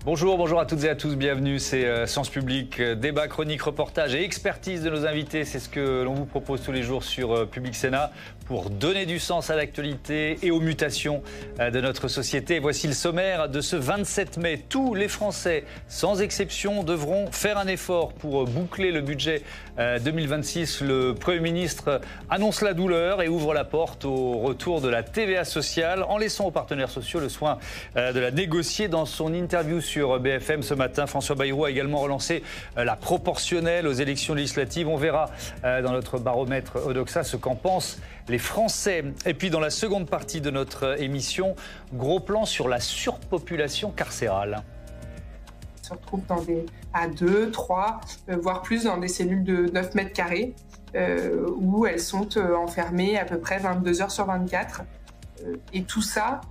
Bonjour à toutes et à tous, bienvenue, c'est Sens Public, débat, chronique, reportage et expertise de nos invités, c'est ce que l'on vous propose tous les jours sur Public Sénat pour donner du sens à l'actualité et aux mutations de notre société. Voici le sommaire de ce 27 mai. Tous les Français, sans exception, devront faire un effort pour boucler le budget 2026. Le Premier ministre annonce la douleur et ouvre la porte au retour de la TVA sociale en laissant aux partenaires sociaux le soin de la négocier. Dans son interview sur BFM ce matin, François Bayrou a également relancé la proportionnelle aux élections législatives. On verra dans notre baromètre Odoxa ce qu'en pensent les Français. Et puis dans la seconde partie de notre émission, gros plan sur la surpopulation carcérale. Se retrouvent à 2, 3, voire plus dans des cellules de 9 mètres carrés où elles sont enfermées à peu près 22 heures sur 24. Et tout ça,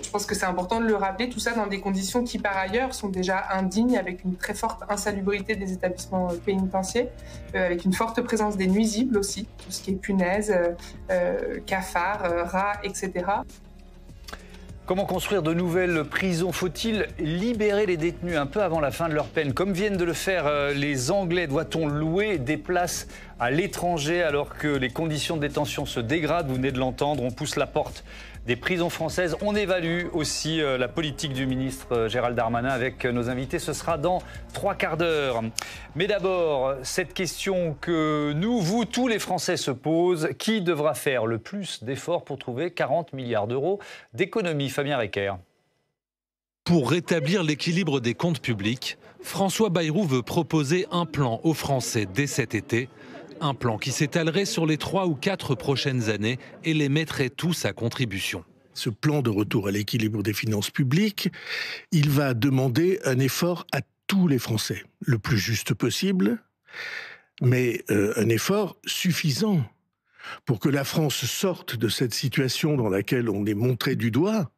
je pense que c'est important de le rappeler, tout ça dans des conditions qui par ailleurs sont déjà indignes, avec une très forte insalubrité des établissements pénitentiaires, avec une forte présence des nuisibles aussi, tout ce qui est punaises, cafards, rats, etc. Comment construire de nouvelles prisons? Faut-il libérer les détenus un peu avant la fin de leur peine, comme viennent de le faire les Anglais? Doit-on louer des places à l'étranger alors que les conditions de détention se dégradent? Vous venez de l'entendre, on pousse la porte des prisons françaises. On évalue aussi la politique du ministre Gérald Darmanin avec nos invités. Ce sera dans 3 quarts d'heure. Mais d'abord, cette question que nous, vous, tous les Français se posent. Qui devra faire le plus d'efforts pour trouver 40 milliards d'euros d'économies? Fabien Recker. Pour rétablir l'équilibre des comptes publics, François Bayrou veut proposer un plan aux Français dès cet été. Un plan qui s'étalerait sur les 3 ou 4 prochaines années et les mettrait tous à contribution. Ce plan de retour à l'équilibre des finances publiques, il va demander un effort à tous les Français, le plus juste possible, mais un effort suffisant pour que la France sorte de cette situation dans laquelle on est montré du doigt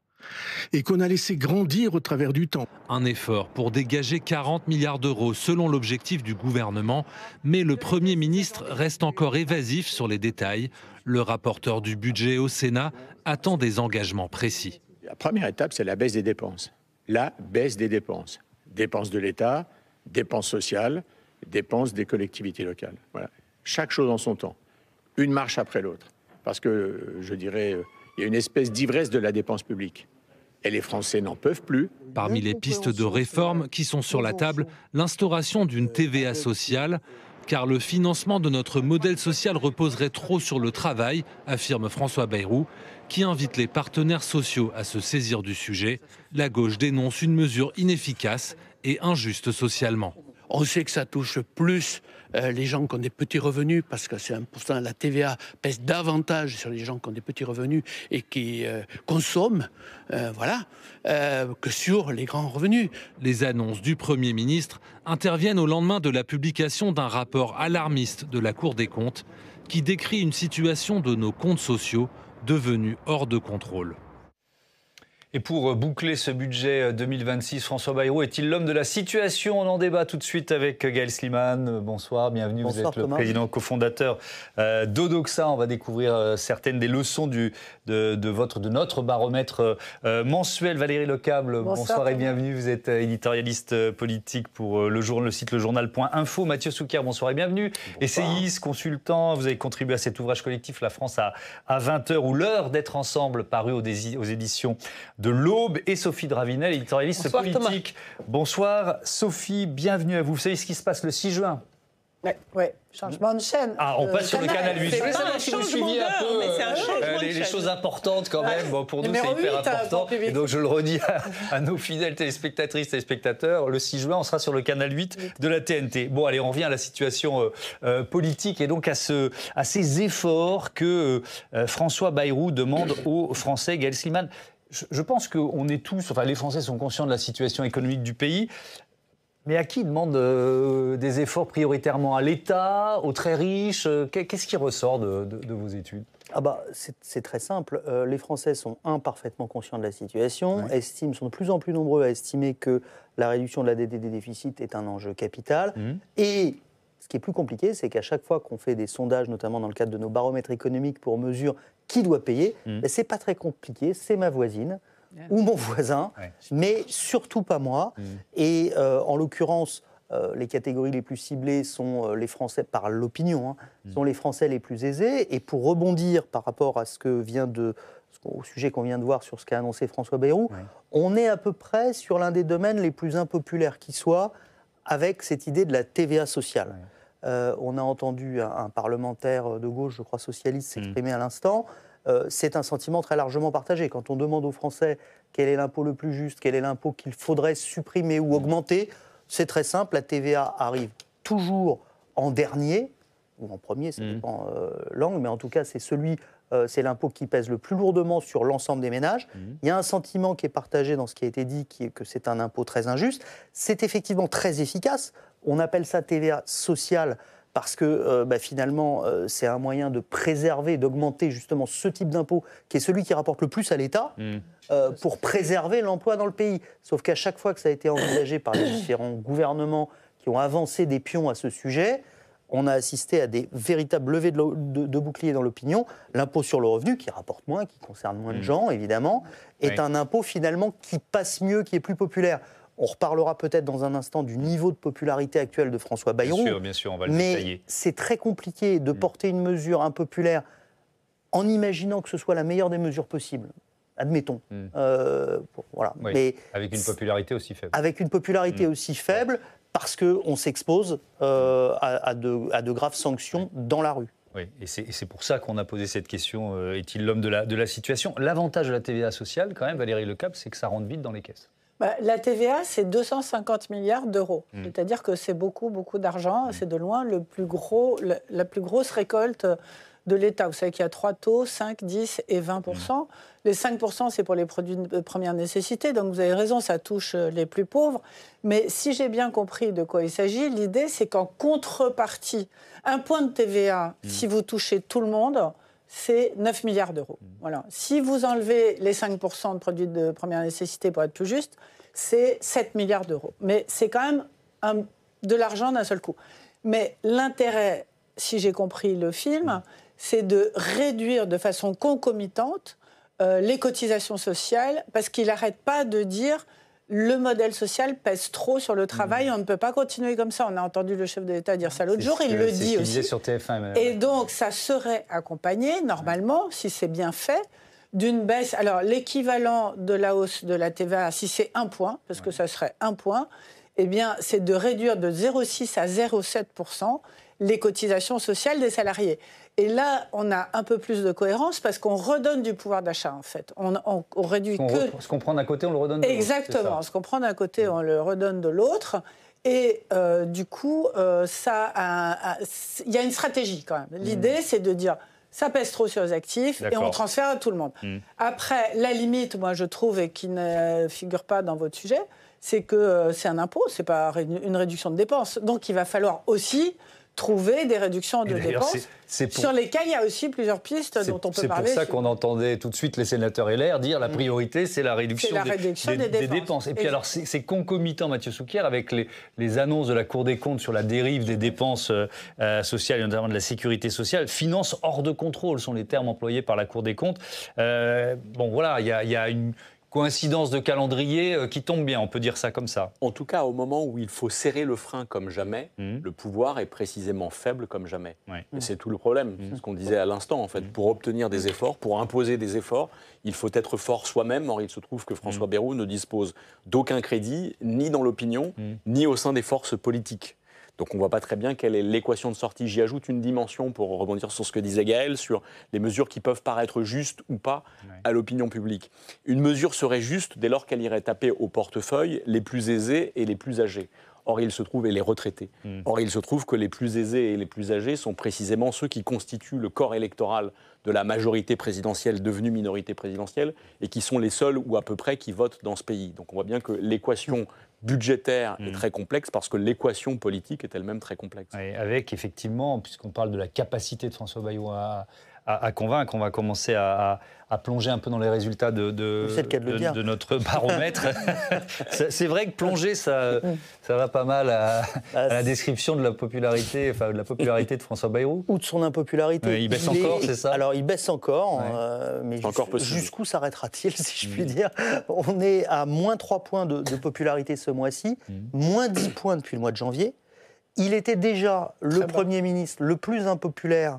et qu'on a laissé grandir au travers du temps. Un effort pour dégager 40 milliards d'euros selon l'objectif du gouvernement, mais le Premier ministre reste encore évasif sur les détails. Le rapporteur du budget au Sénat attend des engagements précis. La première étape, c'est la baisse des dépenses. La baisse des dépenses. Dépenses de l'État, dépenses sociales, dépenses des collectivités locales. Voilà. Chaque chose en son temps. Une marche après l'autre. Parce que, je dirais, il y a une espèce d'ivresse de la dépense publique. Et les Français n'en peuvent plus. Parmi les pistes de réforme qui sont sur la table, l'instauration d'une TVA sociale, car le financement de notre modèle social reposerait trop sur le travail, affirme François Bayrou, qui invite les partenaires sociaux à se saisir du sujet. La gauche dénonce une mesure inefficace et injuste socialement. On sait que ça touche plus les gens qui ont des petits revenus, parce que c'est important, la TVA pèse davantage sur les gens qui ont des petits revenus et qui consomment, que sur les grands revenus. Les annonces du Premier ministre interviennent au lendemain de la publication d'un rapport alarmiste de la Cour des comptes qui décrit une situation de nos comptes sociaux devenus hors de contrôle. Et pour boucler ce budget 2026, François Bayrou est-il l'homme de la situation? On en débat tout de suite avec Gaël Slimane. Bonsoir, bienvenue. Bonsoir, vous êtes Thomas. le président cofondateur d'Odoxa. On va découvrir certaines des leçons de notre baromètre mensuel. Valérie Lecable, bonsoir et bienvenue. Vous êtes éditorialiste politique pour le site lejournal.info. Mathieu Souquier, bonsoir et bienvenue. Bonsoir. Essayiste, consultant, vous avez contribué à cet ouvrage collectif La France à 20h ou l'heure d'être ensemble, paru aux éditions de l'Aube, et Sophie Dravinel, éditorialiste Bonsoir, politique. Thomas. Bonsoir Sophie, bienvenue à vous. Vous savez ce qui se passe le 6 juin? Ouais, changement de chaîne. Ah, on passe sur le canal 8. Je voulais savoir si vous suiviez un peu les choses importantes quand même. Bon, pour nous, c'est hyper important. Et donc, je le redis à nos fidèles téléspectatrices et téléspectateurs, le 6 juin, on sera sur le canal 8 de la TNT. Bon, allez, on revient à la situation politique et donc à ces efforts que François Bayrou demande aux Français. Gaël Slimane, je pense qu'on est tous, enfin les Français sont conscients de la situation économique du pays, mais à qui demande des efforts prioritairement? À l'État, aux très riches? Qu'est-ce qui ressort de vos études? C'est très simple. Les Français sont, parfaitement conscients de la situation, sont de plus en plus nombreux à estimer que la réduction de la dette et des déficits est un enjeu capital. Et ce qui est plus compliqué, c'est qu'à chaque fois qu'on fait des sondages, notamment dans le cadre de nos baromètres économiques pour mesurer qui doit payer, c'est pas très compliqué, c'est ma voisine. ou mon voisin, mais surtout pas moi. Et en l'occurrence, les catégories les plus ciblées sont les Français, par l'opinion, sont les Français les plus aisés. Et pour rebondir par rapport à au sujet qu'on vient de voir sur ce qu'a annoncé François Bayrou, on est à peu près sur l'un des domaines les plus impopulaires qui soit, avec cette idée de la TVA sociale. On a entendu un parlementaire de gauche, je crois socialiste, s'exprimer à l'instant. C'est un sentiment très largement partagé. Quand on demande aux Français quel est l'impôt le plus juste, quel est l'impôt qu'il faudrait supprimer ou augmenter, c'est très simple, la TVA arrive toujours en dernier, ou en premier, ça dépend l'angle, mais en tout cas c'est l'impôt qui pèse le plus lourdement sur l'ensemble des ménages. Il y a un sentiment qui est partagé dans ce qui a été dit, qui est que c'est un impôt très injuste. C'est effectivement très efficace. On appelle ça TVA sociale parce que finalement, c'est un moyen de préserver, d'augmenter justement ce type d'impôt, qui est celui qui rapporte le plus à l'État, pour préserver l'emploi dans le pays. Sauf qu'à chaque fois que ça a été envisagé par les différents gouvernements qui ont avancé des pions à ce sujet, on a assisté à des véritables levées de boucliers dans l'opinion. L'impôt sur le revenu, qui rapporte moins, qui concerne moins de gens, évidemment, est un impôt finalement qui passe mieux, qui est plus populaire. On reparlera peut-être dans un instant du niveau de popularité actuel de François Bayrou. Bien sûr, on va le détailler. Mais c'est très compliqué de porter une mesure impopulaire en imaginant que ce soit la meilleure des mesures possibles. Admettons. Voilà. Oui, mais avec une popularité aussi faible. Avec une popularité aussi faible, parce qu'on s'expose à de graves sanctions dans la rue. Oui, et c'est pour ça qu'on a posé cette question, est-il l'homme de la situation? L'avantage de la TVA sociale, quand même, Valérie Lecap, c'est que ça rentre vite dans les caisses. La TVA, c'est 250 milliards d'euros. C'est-à-dire que c'est beaucoup, beaucoup d'argent. C'est de loin la plus grosse récolte de l'État. Vous savez qu'il y a 3 taux, 5, 10 et 20%. Les 5%, c'est pour les produits de première nécessité. Donc vous avez raison, ça touche les plus pauvres. Mais si j'ai bien compris de quoi il s'agit, l'idée, c'est qu'en contrepartie, un point de TVA, si vous touchez tout le monde, c'est 9 milliards d'euros. Voilà. Si vous enlevez les 5% de produits de première nécessité, pour être plus juste, c'est 7 milliards d'euros. Mais c'est quand même de l'argent d'un seul coup. Mais l'intérêt, si j'ai compris le film, c'est de réduire de façon concomitante les cotisations sociales, parce qu'il n'arrête pas de dire le modèle social pèse trop sur le travail, on ne peut pas continuer comme ça. On a entendu le chef de l'État dire ça l'autre jour, il le dit aussi. Disait sur TF1. Et donc, ça serait accompagné, normalement, si c'est bien fait, d'une baisse. Alors, l'équivalent de la hausse de la TVA, si c'est 1 point, parce que ça serait 1 point, eh bien, c'est de réduire de 0,6 à 0,7% les cotisations sociales des salariés. Et là, on a un peu plus de cohérence parce qu'on redonne du pouvoir d'achat, en fait. On réduit Ce qu'on prend d'un côté, on le redonne de l'autre. Exactement. Ce qu'on prend d'un côté, on le redonne de l'autre. Et du coup, il y a une stratégie, quand même. L'idée, c'est de dire, ça pèse trop sur les actifs et on transfère à tout le monde. Après, la limite, moi, je trouve, et qui ne figure pas dans votre sujet, c'est que c'est un impôt, c'est pas une réduction de dépenses. Donc, il va falloir aussi trouver des réductions de dépenses sur lesquelles il y a aussi plusieurs pistes dont on peut parler. C'est pour ça qu'on entendait tout de suite les sénateurs LR dire la priorité, c'est la réduction, des dépenses. Et puis alors, c'est concomitant, Mathieu Souquier, avec les annonces de la Cour des comptes sur la dérive des dépenses sociales, et notamment de la sécurité sociale. Finances hors de contrôle sont les termes employés par la Cour des comptes. Bon, voilà, il y a une coïncidence de calendrier qui tombe bien, on peut dire ça comme ça. En tout cas, au moment où il faut serrer le frein comme jamais, le pouvoir est précisément faible comme jamais. Et c'est tout le problème, ce qu'on disait à l'instant, en fait. Pour obtenir des efforts, pour imposer des efforts, il faut être fort soi-même. Or, il se trouve que François Bayrou ne dispose d'aucun crédit, ni dans l'opinion, ni au sein des forces politiques. Donc on ne voit pas très bien quelle est l'équation de sortie. J'y ajoute une dimension pour rebondir sur ce que disait Gaël, sur les mesures qui peuvent paraître justes ou pas à l'opinion publique. Une mesure serait juste dès lors qu'elle irait taper au portefeuille les plus aisés et les plus âgés. Or, il se trouve, et les retraités. Or, il se trouve que les plus aisés et les plus âgés sont précisément ceux qui constituent le corps électoral de la majorité présidentielle devenue minorité présidentielle et qui sont les seuls ou à peu près qui votent dans ce pays. Donc on voit bien que l'équation budgétaire est très complexe parce que l'équation politique est elle-même très complexe. Et avec, effectivement, puisqu'on parle de la capacité de François Bayrou à à convaincre. On va commencer à plonger un peu dans les résultats de notre baromètre. C'est vrai que plonger, ça va pas mal à la description de la popularité, de François Bayrou. Ou de son impopularité. Il baisse encore, c'est ça? Alors, il baisse encore, mais jusqu'où s'arrêtera-t-il, si je puis dire? On est à moins 3 points de popularité ce mois-ci, moins 10 points depuis le mois de janvier. Il était déjà le Premier ministre le plus impopulaire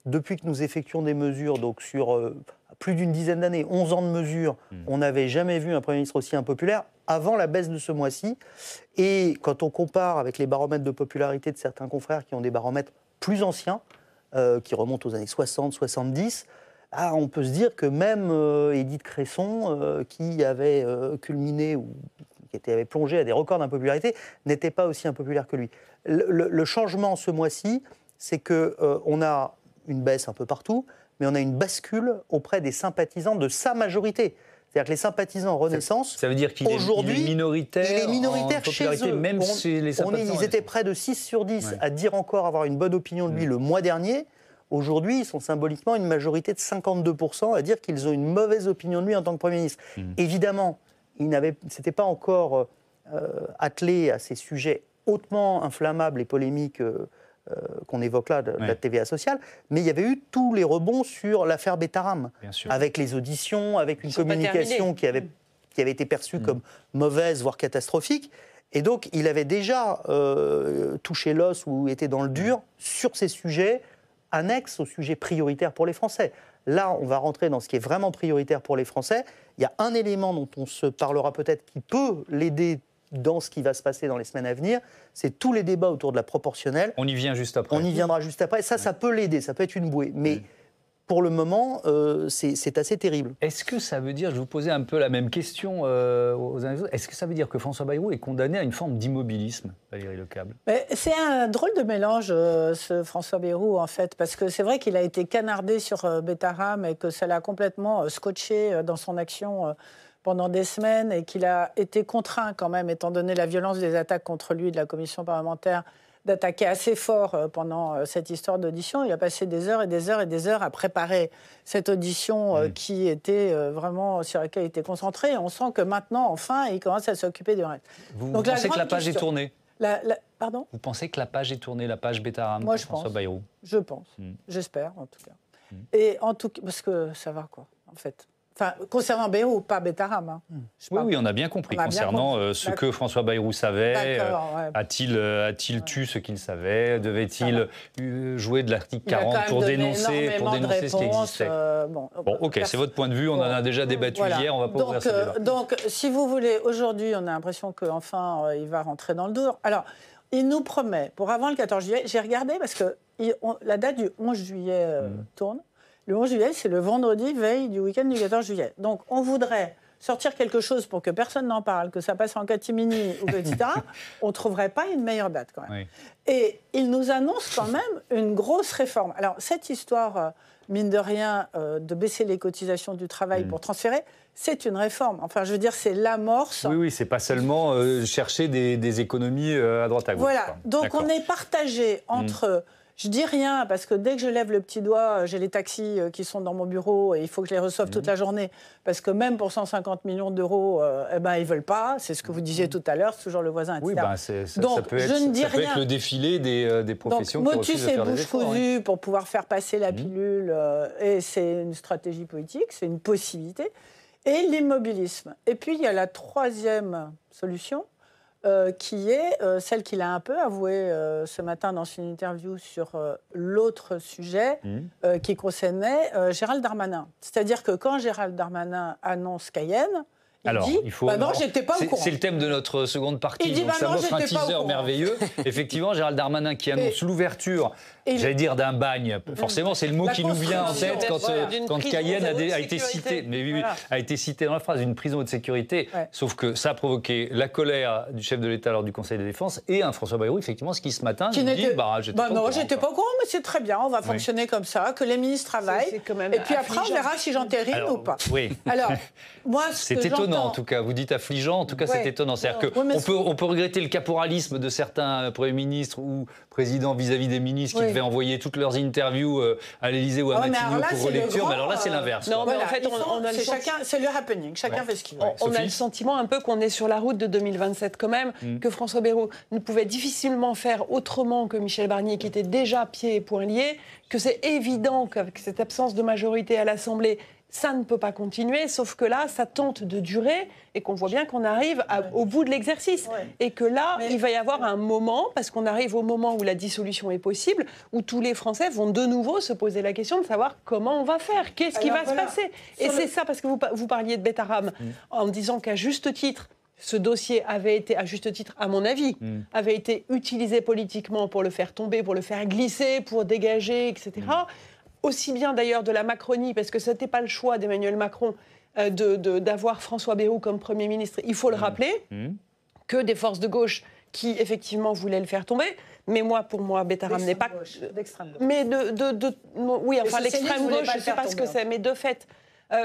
depuis que nous effectuons des mesures, donc sur plus d'une dizaine d'années, 11 ans de mesures, on n'avait jamais vu un Premier ministre aussi impopulaire avant la baisse de ce mois-ci. Et quand on compare avec les baromètres de popularité de certains confrères qui ont des baromètres plus anciens, qui remontent aux années 60, 70, on peut se dire que même Édith Cresson, qui avait culminé ou qui avait plongé à des records d'impopularité, n'était pas aussi impopulaire que lui. Le changement ce mois-ci, c'est qu'on a une baisse un peu partout, mais on a une bascule auprès des sympathisants de sa majorité. C'est-à-dire que les sympathisants Renaissance, ça veut dire qu'il est minoritaire. Il est minoritaire chez eux. Même chez les sympathisants. Ils étaient près de 6 sur 10 à dire encore avoir une bonne opinion de lui le mois dernier. Aujourd'hui, ils sont symboliquement une majorité de 52% à dire qu'ils ont une mauvaise opinion de lui en tant que Premier ministre. Évidemment, il s'était pas encore attelé à ces sujets hautement inflammables et polémiques qu'on évoque là, de la TVA sociale, mais il y avait eu tous les rebonds sur l'affaire Betaram, avec les auditions, avec une communication qui avait été perçue comme mauvaise, voire catastrophique. Et donc, il avait déjà touché l'os ou était dans le dur sur ces sujets annexes aux sujets prioritaires pour les Français. Là, on va rentrer dans ce qui est vraiment prioritaire pour les Français. Il y a un élément dont on se parlera peut-être qui peut l'aider dans ce qui va se passer dans les semaines à venir, c'est tous les débats autour de la proportionnelle. On y vient juste après. On y viendra juste après. Ça peut l'aider, ça peut être une bouée. Mais pour le moment, c'est assez terrible. Est-ce que ça veut dire, je vous posais un peu la même question aux uns et aux autres, est-ce que ça veut dire que François Bayrou est condamné à une forme d'immobilisme, Valérie Lecable? C'est un drôle de mélange, ce François Bayrou, en fait, parce que c'est vrai qu'il a été canardé sur Betaram et que ça l'a complètement scotché dans son action pendant des semaines et qu'il a été contraint quand même, étant donné la violence des attaques contre lui de la commission parlementaire, d'attaquer assez fort pendant cette histoire d'audition. Il a passé des heures et des heures et des heures à préparer cette audition qui était vraiment sur laquelle il était concentré. Et on sent que maintenant, enfin, il commence à s'occuper du reste. Vous pensez que la page est tournée? Pardon? Vous pensez que la page est tournée, la page Betaram, Moi, François Bayrou? Je pense. J'espère, en tout cas. Et en tout cas, parce que ça va, quoi, en fait. Enfin, concernant Bayrou, pas Betaram. Hein. Oui, on a bien compris. Concernant ce que François Bayrou savait, a-t-il tu ce qu'il savait? Devait-il jouer de l'article 40 pour dénoncer ce qui existait? Bon, ok, c'est votre point de vue. On en a déjà débattu hier. On va pas ouvrir ce débat. Donc, si vous voulez, aujourd'hui, on a l'impression qu'enfin, il va rentrer dans le dur. Alors, il nous promet, pour avant le 14 juillet, j'ai regardé parce que la date du 11 juillet tourne. Le 11 juillet, c'est le vendredi, veille du week-end du 14 juillet. Donc, on voudrait sortir quelque chose pour que personne n'en parle, que ça passe en catimini, etc. On ne trouverait pas une meilleure date, quand même. Oui. Et il nous annonce quand même une grosse réforme. Alors, cette histoire, mine de rien, de baisser les cotisations du travail pour transférer, c'est une réforme. Enfin, je veux dire, c'est l'amorce. Oui, c'est pas seulement chercher des économies à droite à gauche. Voilà. Donc, on est partagé entre... Je dis rien parce que dès que je lève le petit doigt, j'ai les taxis qui sont dans mon bureau et il faut que je les reçoive toute la journée parce que même pour 150 millions d'euros, ils veulent pas. C'est ce que vous disiez tout à l'heure, c'est toujours le voisin, etc. Oui, donc, ça peut être le défilé des professions qui refusent de faire des efforts. Motus et bouche cousue pour pouvoir faire passer la pilule et c'est une stratégie politique, c'est une possibilité. Et l'immobilisme. Et puis il y a la troisième solution. Qui est celle qu'il a un peu avouée ce matin dans une interview sur l'autre sujet qui concernait Gérald Darmanin. C'est-à-dire que quand Gérald Darmanin annonce Cayenne, il dit non, j'étais pas au courant. C'est le thème de notre seconde partie, donc ça m'offre un teaser merveilleux. Effectivement, Gérald Darmanin qui annonce l'ouverture, j'allais dire d'un bagne, forcément c'est le mot qui nous vient en tête quand Cayenne a été cité, a été cité dans la phrase, une prison haute sécurité, sauf que ça a provoqué la colère du chef de l'État lors du Conseil de défense et un François Bayrou, effectivement, ce qui ce matin dit j'étais pas au courant, mais c'est très bien, on va fonctionner comme ça, que les ministres travaillent, et puis après on verra si j'entérine ou pas. Oui. Alors, moi, c'est étonnant étonnant en tout cas. Vous dites affligeant, en tout cas c'est étonnant. C'est-à-dire qu'on peut regretter le caporalisme de certains premiers ministres ou présidents vis-à-vis des ministres qui devaient envoyer toutes leurs interviews à l'Élysée ou à Matignon pour relecture. Mais alors là c'est l'inverse. Non, mais en fait, c'est le happening. Chacun fait ce qu'il veut. On a le sentiment un peu qu'on est sur la route de 2027 quand même, que François Bayrou ne pouvait difficilement faire autrement que Michel Barnier, qui était déjà pieds et poings liés, que c'est évident qu'avec cette absence de majorité à l'Assemblée, ça ne peut pas continuer, sauf que là, ça tente de durer et qu'on voit bien qu'on arrive au bout de l'exercice. Et que là, il va y avoir un moment, parce qu'on arrive au moment où la dissolution est possible, où tous les Français vont de nouveau se poser la question de savoir comment on va faire, qu'est-ce qui va se passer. Et c'est ça, parce que vous parliez de Betterham, en disant qu'à juste titre, ce dossier avait été, à juste titre, à mon avis, avait été utilisé politiquement pour le faire tomber, pour le faire glisser, pour dégager, etc. Aussi bien d'ailleurs de la Macronie, parce que ce n'était pas le choix d'Emmanuel Macron d'avoir François Bayrou comme Premier ministre, il faut le rappeler, que des forces de gauche qui effectivement voulaient le faire tomber. Mais pour moi, Betterham n'est pas... D'extrême gauche. Mais oui, enfin l'extrême gauche, je ne sais pas ce que c'est, mais de fait...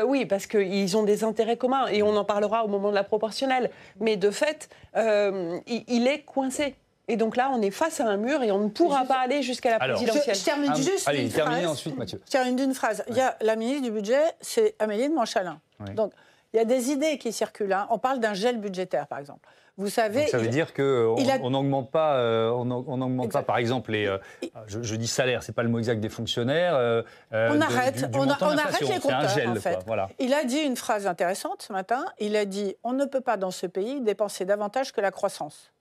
oui, parce qu'ils ont des intérêts communs, et on en parlera au moment de la proportionnelle. Mais de fait, il est coincé. Et donc là, on est face à un mur et on ne pourra pas aller jusqu'à la présidentielle. Je termine juste d'une phrase. Ensuite, Mathieu. Je termine d'une phrase. Il y a la ministre du Budget, c'est Amélie de Montchalin. Oui. Donc, il y a des idées qui circulent. On parle d'un gel budgétaire, par exemple. Vous savez, donc ça veut dire qu'on n'augmente pas, pas, par exemple, les, je dis salaire, c'est pas le mot exact des fonctionnaires. On arrête les compteurs, un gel, en fait. Quoi, voilà. Il a dit une phrase intéressante ce matin. Il a dit « On ne peut pas, dans ce pays, dépenser davantage que la croissance ».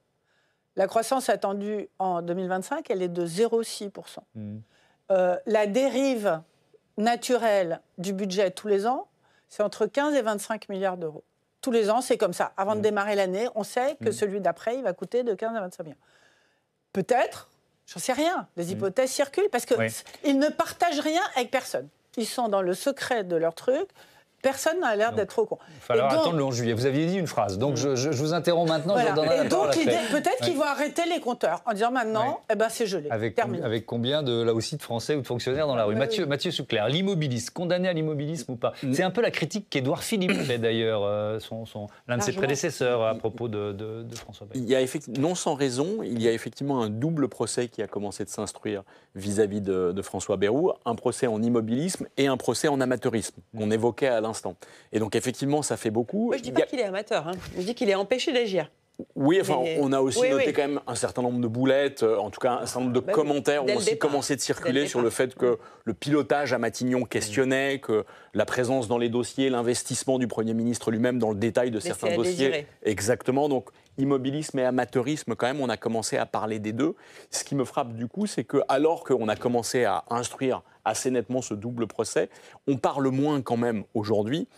La croissance attendue en 2025, elle est de 0,6%. La dérive naturelle du budget tous les ans, c'est entre 15 et 25 milliards d'euros. Tous les ans, c'est comme ça. Avant de démarrer l'année, on sait que celui d'après, il va coûter de 15 à 25 milliards. Peut-être, j'en sais rien, les hypothèses circulent, parce qu'ils ne partagent rien avec personne. Ils sont dans le secret de leur truc. Personne n'a l'air d'être trop con. Il va falloir attendre le 11 juillet. Vous aviez dit une phrase, donc je vous interromps maintenant. Voilà. Et donc, peut-être qu'ils vont arrêter les compteurs en disant maintenant, c'est gelé. Avec combien, là aussi, de Français ou de fonctionnaires dans la rue. Mathieu Soucler, l'immobilisme, condamné à l'immobilisme ou pas? C'est un peu la critique qu'Édouard Philippe fait d'ailleurs, l'un de ses prédécesseurs à propos de François Bayrou. Non sans raison, il y a effectivement un double procès qui a commencé de s'instruire vis-à-vis de François Bayrou, un procès en immobilisme et un procès en amateurisme, qu'on évoquait à l'instant. Et donc effectivement, ça fait beaucoup. Moi, je ne dis pas qu'il est amateur, je dis qu'il est empêché d'agir. Oui, enfin, on a aussi noté quand même un certain nombre de boulettes, en tout cas un certain nombre de commentaires ont aussi commencé de circuler sur le fait que le pilotage à Matignon questionnait, que la présence dans les dossiers, l'investissement du Premier ministre lui-même dans le détail de certains dossiers. Exactement, donc immobilisme et amateurisme, quand même, on a commencé à parler des deux. Ce qui me frappe du coup, c'est que alors qu'on a commencé à instruire assez nettement ce double procès, on parle moins quand même aujourd'hui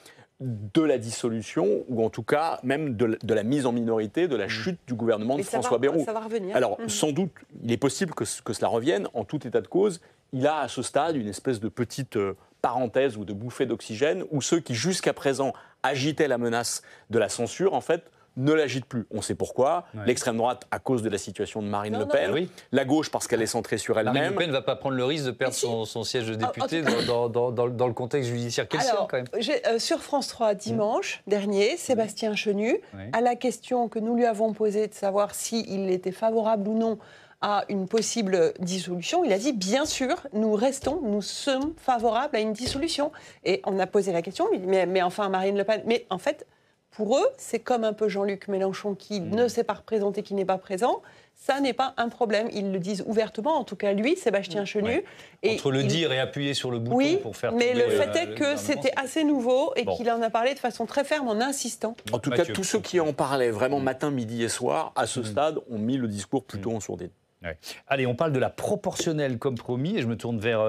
de la dissolution, ou en tout cas même de la mise en minorité, de la chute du gouvernement de François Bayrou. Ça va revenir. Alors, sans doute, il est possible que cela revienne. En tout état de cause, il a à ce stade une espèce de petite parenthèse ou de bouffée d'oxygène, où ceux qui jusqu'à présent agitaient la menace de la censure, en fait, ne l'agite plus. On sait pourquoi. L'extrême droite, à cause de la situation de Marine Le Pen. Oui. La gauche, parce qu'elle est centrée sur elle-même. Marine Le Pen ne va pas prendre le risque de perdre son siège de député dans le contexte judiciaire. Quelle séance, quand même. Sur France 3, dimanche dernier, Sébastien Chenu, à la question que nous lui avons posée de savoir s'il était favorable ou non à une possible dissolution, il a dit, bien sûr, nous sommes favorables à une dissolution. Et on a posé la question, mais enfin, Marine Le Pen... Mais en fait... Pour eux, c'est comme un peu Jean-Luc Mélenchon qui ne s'est pas représenté, qui n'est pas présent. Ça n'est pas un problème. Ils le disent ouvertement, en tout cas lui, Sébastien Chenu. Et entre le dire et appuyer sur le bouton pour faire tomber mais le fait est que c'était assez nouveau et qu'il en a parlé de façon très ferme en insistant. En tout cas, tous ceux qui en parlaient vraiment matin, midi et soir, à ce stade, ont mis le discours plutôt en sourdine. Ouais. Allez, on parle de la proportionnelle comme promis, et je me tourne vers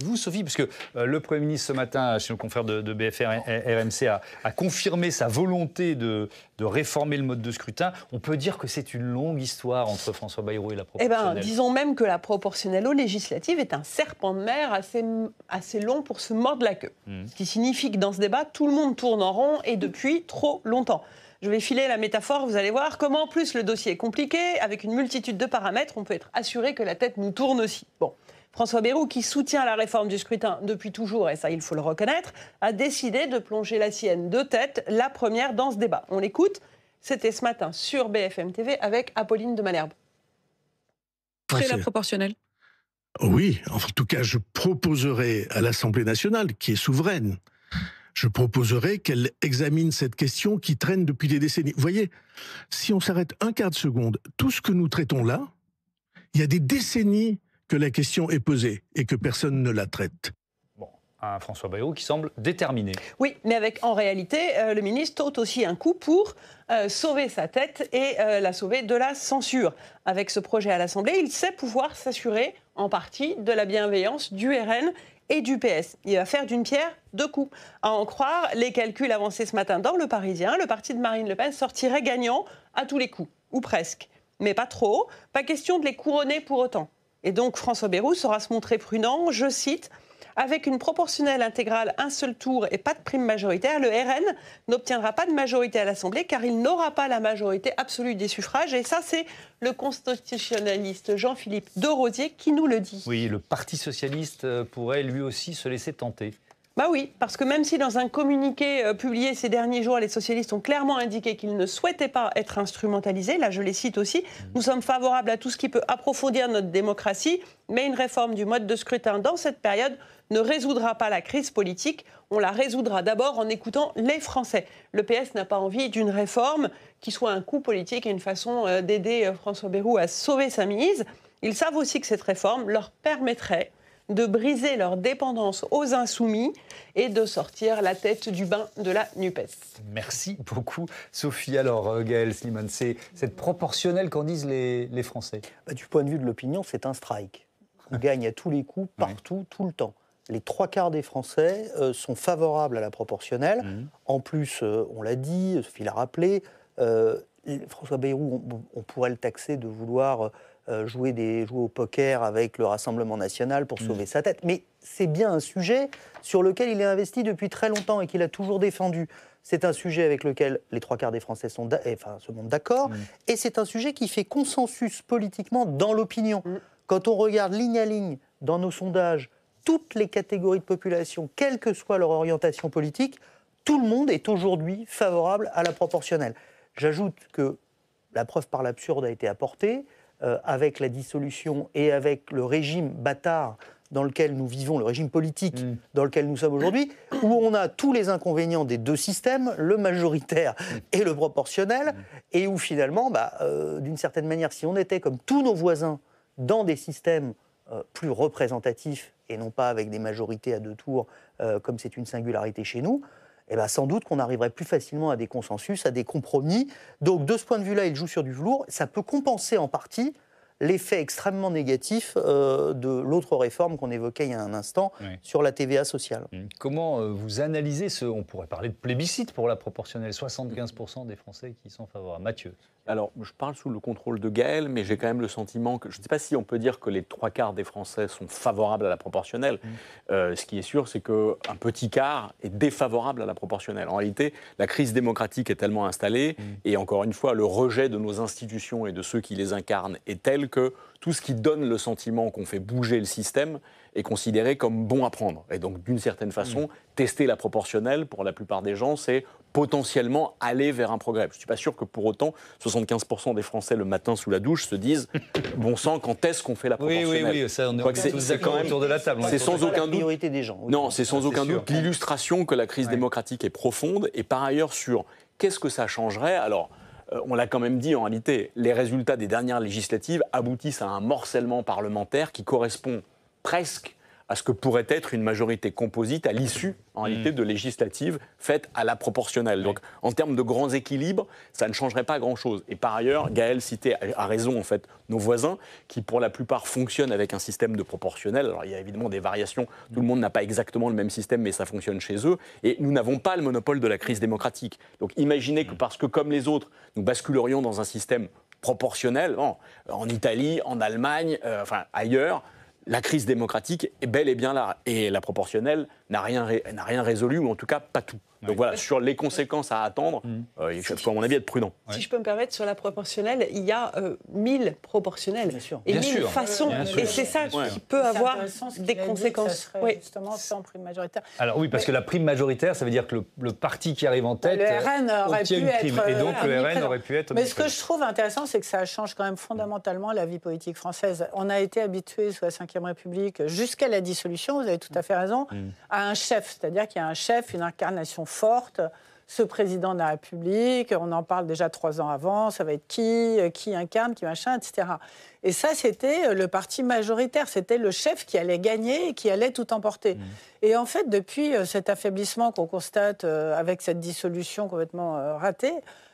vous, Sophie, puisque le Premier ministre ce matin, chez nos confrères de BFM RMC, a confirmé sa volonté de réformer le mode de scrutin. On peut dire que c'est une longue histoire entre François Bayrou et la proportionnelle. Disons même que la proportionnelle aux législatives est un serpent de mer assez long pour se mordre la queue. Ce qui signifie que dans ce débat, tout le monde tourne en rond et depuis trop longtemps. Je vais filer la métaphore, vous allez voir comment, en plus, le dossier est compliqué. Avec une multitude de paramètres, on peut être assuré que la tête nous tourne aussi. Bon, François Bayrou, qui soutient la réforme du scrutin depuis toujours, et ça il faut le reconnaître, a décidé de plonger la sienne de tête, la première dans ce débat. On l'écoute, c'était ce matin sur BFM TV avec Apolline de Malherbe. La proportionnelle. Oui, en tout cas, je proposerai à l'Assemblée nationale, qui est souveraine, je proposerai qu'elle examine cette question qui traîne depuis des décennies. Vous voyez, si on s'arrête un quart de seconde, tout ce que nous traitons là, il y a des décennies que la question est posée et que personne ne la traite. Un François Bayrou qui semble déterminé. Oui, mais avec en réalité, le ministre tente aussi un coup pour sauver sa tête et la sauver de la censure. Avec ce projet à l'Assemblée, il sait pouvoir s'assurer en partie de la bienveillance du RN et du PS. Il va faire d'une pierre deux coups. À en croire les calculs avancés ce matin dans Le Parisien, le parti de Marine Le Pen sortirait gagnant à tous les coups, ou presque. Mais pas trop, pas question de les couronner pour autant. Et donc François Bayrou saura se montrer prudent, je cite, avec une proportionnelle intégrale, un seul tour et pas de prime majoritaire, le RN n'obtiendra pas de majorité à l'Assemblée car il n'aura pas la majorité absolue des suffrages. Et ça, c'est le constitutionnaliste Jean-Philippe Dorosier qui nous le dit. Oui, le Parti socialiste pourrait lui aussi se laisser tenter. Bah oui, parce que même si dans un communiqué publié ces derniers jours, les socialistes ont clairement indiqué qu'ils ne souhaitaient pas être instrumentalisés, là je les cite aussi, nous sommes favorables à tout ce qui peut approfondir notre démocratie, mais une réforme du mode de scrutin dans cette période ne résoudra pas la crise politique, on la résoudra d'abord en écoutant les Français. Le PS n'a pas envie d'une réforme qui soit un coup politique et une façon d'aider François Bayrou à sauver sa mise. Ils savent aussi que cette réforme leur permettrait de briser leur dépendance aux insoumis et de sortir la tête du bain de la NUPES. Merci beaucoup, Sophie. Alors, Gaël Slimane, c'est cette proportionnelle qu'en disent les Français. Du point de vue de l'opinion, c'est un strike. On gagne à tous les coups, partout, tout le temps. Les 3/4 des Français sont favorables à la proportionnelle. En plus, on l'a dit, Sophie l'a rappelé, François Bayrou, on pourrait le taxer de vouloir jouer au poker avec le Rassemblement national pour sauver sa tête. Mais c'est bien un sujet sur lequel il est investi depuis très longtemps et qu'il a toujours défendu. C'est un sujet avec lequel les 3/4 des Français se montrent d'accord. Et c'est un sujet qui fait consensus politiquement dans l'opinion. Quand on regarde ligne à ligne dans nos sondages, toutes les catégories de population, quelle que soit leur orientation politique, tout le monde est aujourd'hui favorable à la proportionnelle. J'ajoute que la preuve par l'absurde a été apportée avec la dissolution et avec le régime bâtard dans lequel nous vivons, le régime politique dans lequel nous sommes aujourd'hui, où on a tous les inconvénients des deux systèmes, le majoritaire et le proportionnel, et où finalement, d'une certaine manière, si on était comme tous nos voisins dans des systèmes plus représentatifs et non pas avec des majorités à deux tours, comme c'est une singularité chez nous, sans doute qu'on arriverait plus facilement à des consensus, à des compromis. Donc, de ce point de vue-là, il joue sur du velours. Ça peut compenser en partie l'effet extrêmement négatif de l'autre réforme qu'on évoquait il y a un instant sur la TVA sociale. Comment vous analysez on pourrait parler de plébiscite pour la proportionnelle, 75% des Français qui sont favorables. Mathieu. Alors, je parle sous le contrôle de Gaël, mais j'ai quand même le sentiment que, je ne sais pas si on peut dire que les 3/4 des Français sont favorables à la proportionnelle. Ce qui est sûr, c'est qu'un petit quart est défavorable à la proportionnelle. En réalité, la crise démocratique est tellement installée, et encore une fois, le rejet de nos institutions et de ceux qui les incarnent est tel que tout ce qui donne le sentiment qu'on fait bouger le système est considéré comme bon à prendre. Et donc, d'une certaine façon, tester la proportionnelle, pour la plupart des gens, c'est potentiellement aller vers un progrès. Je ne suis pas sûr que pour autant, 75% des Français le matin sous la douche se disent « Bon sang, quand est-ce qu'on fait la proportionnelle ?» Oui, ça, on est tous d'accord autour de la table. C'est sans aucun doute, la priorité des gens. Non, c'est sans aucun doute l'illustration que la crise démocratique est profonde. Et par ailleurs, sur qu'est-ce que ça changerait ? Alors, on l'a quand même dit, en réalité, les résultats des dernières législatives aboutissent à un morcellement parlementaire qui correspond presque à ce que pourrait être une majorité composite à l'issue, en réalité, de législatives faites à la proportionnelle. Donc, en termes de grands équilibres, ça ne changerait pas grand-chose. Et par ailleurs, Gaël citait à raison, en fait, nos voisins, qui pour la plupart fonctionnent avec un système de proportionnel. Alors, il y a évidemment des variations. Tout le monde n'a pas exactement le même système, mais ça fonctionne chez eux. Et nous n'avons pas le monopole de la crise démocratique. Donc, imaginez que parce que, comme les autres, nous basculerions dans un système proportionnel, en Italie, en Allemagne, ailleurs, la crise démocratique est bel et bien là. Et la proportionnelle n'a rien résolu, ou en tout cas pas tout. Donc voilà, sur les conséquences à attendre, il faut à mon avis être prudent. Si je peux me permettre, sur la proportionnelle, il y a 1000 proportionnels et 1000 façons. Et c'est ça qui peut avoir des conséquences. Justement, sans prime majoritaire. Alors oui, parce que la prime majoritaire, ça veut dire que le parti qui arrive en tête obtient une prime. Et donc le RN aurait pu être... Mais ce que je trouve intéressant, c'est que ça change quand même fondamentalement la vie politique française. On a été habitué sous la Ve République, jusqu'à la dissolution, vous avez tout à fait raison, à un chef. C'est-à-dire qu'il y a un chef, une incarnation forte, ce président de la République, on en parle déjà 3 ans avant, ça va être qui incarne, qui machin, etc. Et ça, c'était le parti majoritaire, c'était le chef qui allait gagner et qui allait tout emporter. Et en fait, depuis cet affaiblissement qu'on constate avec cette dissolution complètement ratée,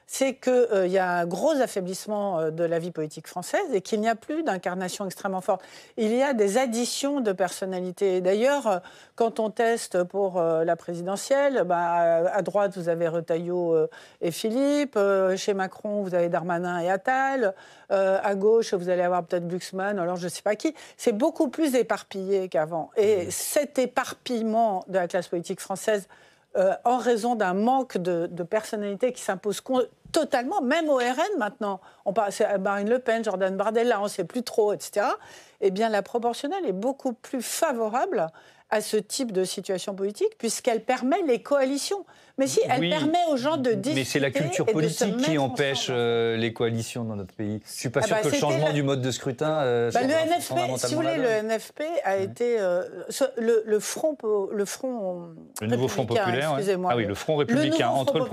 c'est qu'il y a un gros affaiblissement de la vie politique française et qu'il n'y a plus d'incarnation extrêmement forte. Il y a des additions de personnalités. D'ailleurs, quand on teste pour la présidentielle, à droite, vous avez Retailleau et Philippe. Chez Macron, vous avez Darmanin et Attal. À gauche, vous allez avoir peut-être Glucksmann, alors je ne sais pas qui. C'est beaucoup plus éparpillé qu'avant. Et cet éparpillement de la classe politique française, en raison d'un manque de personnalité qui s'impose totalement, même au RN maintenant. On parle de Marine Le Pen, Jordan Bardella, on ne sait plus trop, etc. Eh bien, la proportionnelle est beaucoup plus favorable à ce type de situation politique, puisqu'elle permet les coalitions. Mais si, elle permet aux gens de discuter. Mais c'est la culture politique qui empêche les coalitions dans notre pays. Je ne suis pas sûr que le changement du mode de scrutin... le NFP, si vous voulez, le NFP a été... le Front le nouveau Front populaire, excusez-moi. Ah oui, le Front républicain, entre le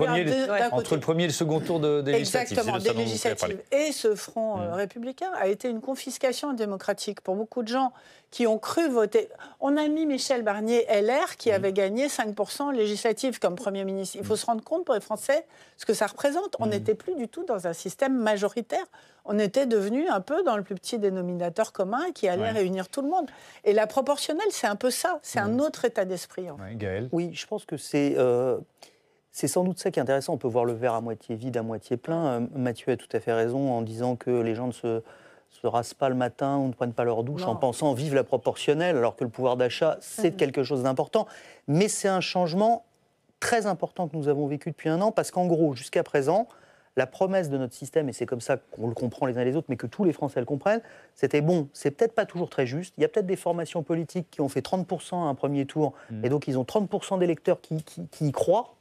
premier et le second tour des législatives. Exactement, des législatives. Et ce Front républicain a été une confiscation démocratique pour beaucoup de gens qui ont cru voter. On a mis Michel Barnier LR qui avait gagné 5% législatif comme Premier ministre. Il faut se rendre compte pour les Français ce que ça représente. On n'était plus du tout dans un système majoritaire. On était devenu un peu dans le plus petit dénominateur commun qui allait réunir tout le monde. Et la proportionnelle, c'est un peu ça. C'est un autre état d'esprit. Gaël ? Oui, je pense que c'est sans doute ça qui est intéressant. On peut voir le verre à moitié vide, à moitié plein. Mathieu a tout à fait raison en disant que les gens ne se rasent pas le matin ou ne prennent pas leur douche en pensant vive la proportionnelle, alors que le pouvoir d'achat, c'est quelque chose d'important. Mais c'est un changement très important que nous avons vécu depuis 1 an, parce qu'en gros, jusqu'à présent, la promesse de notre système, et c'est comme ça qu'on le comprend les uns les autres, mais que tous les Français le comprennent, c'était bon, c'est peut-être pas toujours très juste. Il y a peut-être des formations politiques qui ont fait 30% à un premier tour, et donc ils ont 30% d'électeurs qui y croient.